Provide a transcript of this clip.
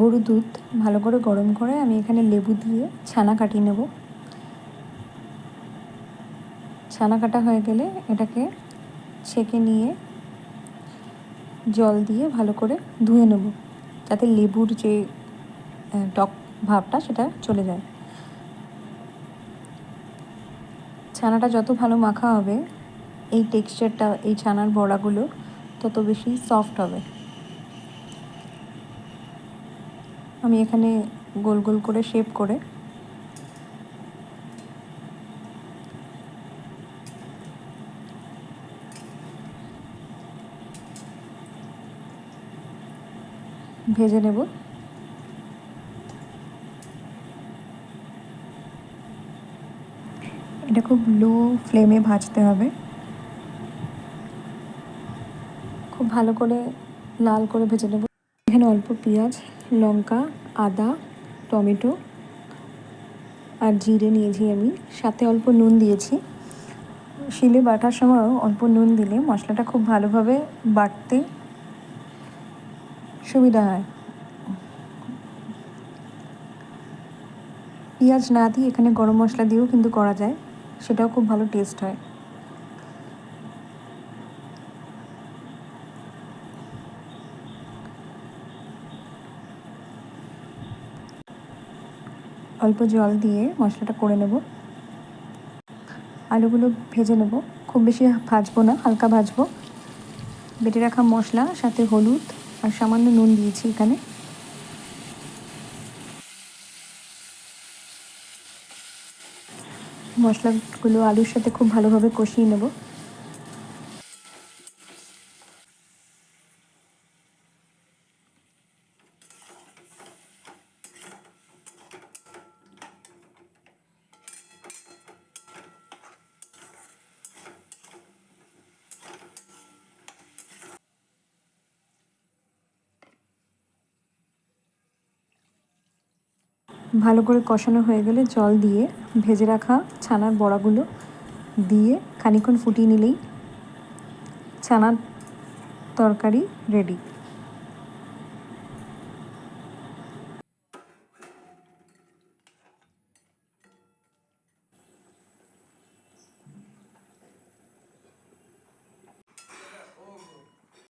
গরুর দুধ ভালো করে গরম করে আমি এখানে লেবু দিয়ে ছানা কাটিয়ে নেব। ছানা কাটা হয়ে গেলে এটাকে ছেঁকে নিয়ে জল দিয়ে ভালো করে ধুয়ে নেব, যাতে লেবুর যে টক ভাবটা সেটা চলে যায়। ছানাটা যত ভালো মাখা হবে, এই টেক্সচারটা, এই ছানার বড়াগুলো তত বেশি সফট হবে। আমি এখানে গোল গোল করে শেপ করে ভেজে নেব। এটা খুব লো ফ্লেমে ভাজতে হবে, খুব ভালো করে লাল করে ভেজে নেব। এখানে অল্প পেঁয়াজ, লঙ্কা, আদা, টমেটো আর জিরে নিয়েছি আমি, সাথে অল্প নুন দিয়েছি। শিলে বাটার সময়ও অল্প নুন দিলে মশলাটা খুব ভালোভাবে বাটতে সুবিধা হয়। পেঁয়াজ না দিয়ে এখানে গরম মশলা দিয়েও কিন্তু করা যায়, সেটাও খুব ভালো টেস্ট হয়। অল্প জল দিয়ে মশলাটা করে নেব। আলুগুলো ভেজে নেব, খুব বেশি ভাজবো না, হালকা ভাজবো। বেটে রাখা মশলা, সাথে হলুদ আর সামান্য নুন দিয়েছি এখানে। মশলাগুলো আলুর সাথে খুব ভালোভাবে কষিয়ে নেব। ভালো করে কষানো হয়ে গেলে জল দিয়ে ভেজে রাখা ছানার বড়াগুলো দিয়ে খানিকক্ষণ ফুটিয়ে নিলেই ছানার তরকারি রেডি।